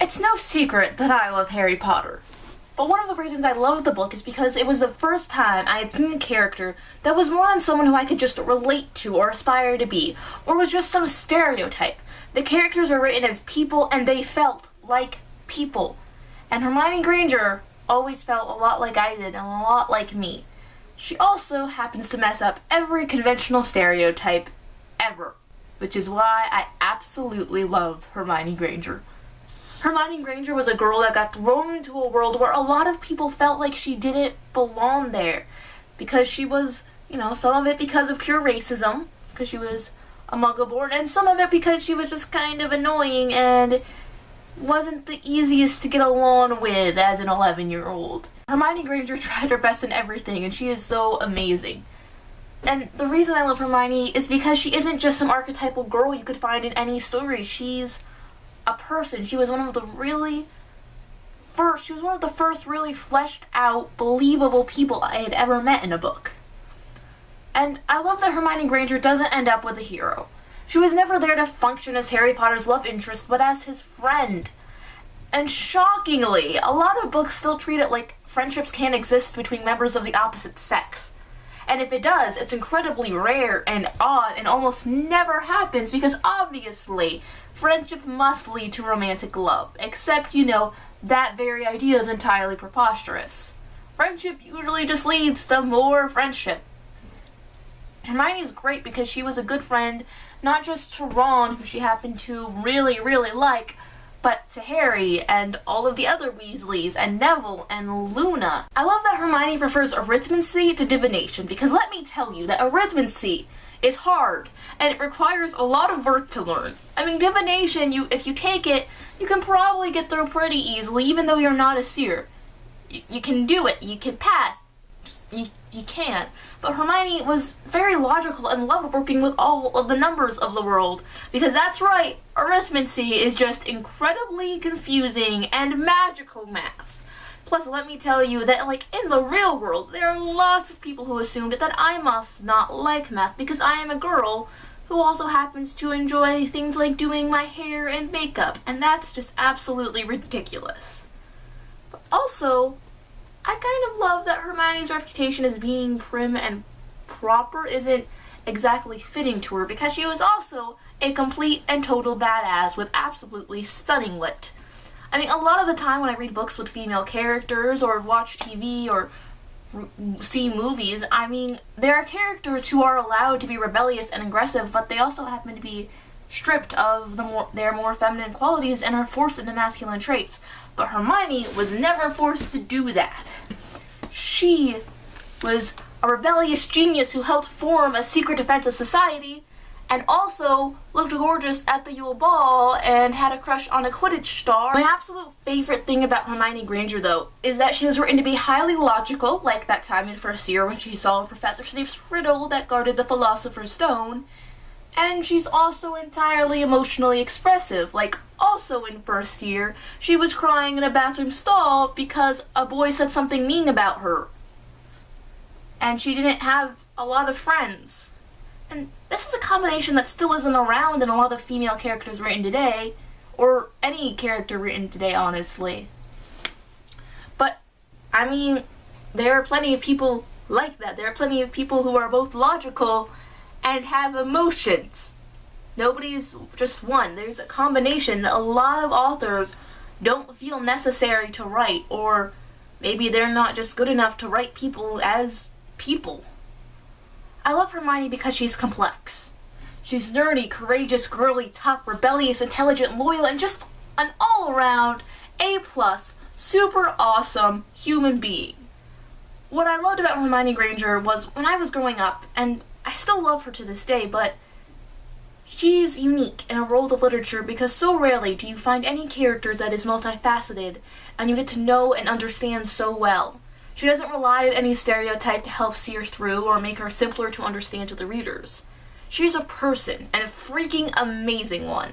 It's no secret that I love Harry Potter. But one of the reasons I loved the book is because it was the first time I had seen a character that was more than someone who I could just relate to or aspire to be, or was just some stereotype. The characters were written as people and they felt like people. And Hermione Granger always felt a lot like I did and a lot like me. She also happens to mess up every conventional stereotype ever, which is why I absolutely love Hermione Granger. Hermione Granger was a girl that got thrown into a world where a lot of people felt like she didn't belong there. Because she was, some of it because of pure racism, because she was a Muggle-born, and some of it because she was just kind of annoying and wasn't the easiest to get along with as an 11-year-old. Hermione Granger tried her best in everything, and she is so amazing. And the reason I love Hermione is because she isn't just some archetypal girl you could find in any story. She's a person. She was one of the first really fleshed out, believable people I had ever met in a book. And I love that Hermione Granger doesn't end up with a hero. She was never there to function as Harry Potter's love interest, but as his friend. And shockingly, a lot of books still treat it like friendships can't exist between members of the opposite sex. And if it does, it's incredibly rare and odd and almost never happens because obviously friendship must lead to romantic love. Except, that very idea is entirely preposterous. Friendship usually just leads to more friendship. Hermione is great because she was a good friend, not just to Ron, who she happened to really, really like, but to Harry and all of the other Weasleys and Neville and Luna. I love that Hermione prefers arithmancy to divination because let me tell you that arithmancy is hard and it requires a lot of work to learn. Divination, if you take it, you can probably get through pretty easily even though you're not a seer. You can do it, you can pass. You can't. But Hermione was very logical and loved working with all of the numbers of the world. Because that's right, arithmancy is just incredibly confusing and magical math. Plus, let me tell you that, in the real world, there are lots of people who assumed that I must not like math because I am a girl who also happens to enjoy things like doing my hair and makeup. And that's just absolutely ridiculous. But also, I kind of love that Hermione's reputation as being prim and proper isn't exactly fitting to her because she was also a complete and total badass with absolutely stunning wit. A lot of the time when I read books with female characters or watch TV or see movies, there are characters who are allowed to be rebellious and aggressive, but they also happen to be stripped of their more feminine qualities and are forced into masculine traits. But Hermione was never forced to do that. She was a rebellious genius who helped form a secret defensive society and also looked gorgeous at the Yule Ball and had a crush on a Quidditch star. My absolute favorite thing about Hermione Granger, though, is that she was written to be highly logical, like that time in first year when she solved Professor Snape's riddle that guarded the Philosopher's Stone. And she's also entirely emotionally expressive. Also in first year, she was crying in a bathroom stall because a boy said something mean about her. And she didn't have a lot of friends. And this is a combination that still isn't around in a lot of female characters written today, or any character written today, honestly. But, there are plenty of people like that. There are plenty of people who are both logical and have emotions. Nobody's just one. There's a combination that a lot of authors don't feel necessary to write, or maybe they're not just good enough to write people as people. I love Hermione because she's complex. She's nerdy, courageous, girly, tough, rebellious, intelligent, loyal, and just an all-around A+, super awesome human being. What I loved about Hermione Granger was when I was growing up, and I still love her to this day, but she's unique in a world of literature because so rarely do you find any character that is multifaceted and you get to know and understand so well. She doesn't rely on any stereotype to help see her through or make her simpler to understand to the readers. She's a person, and a freaking amazing one.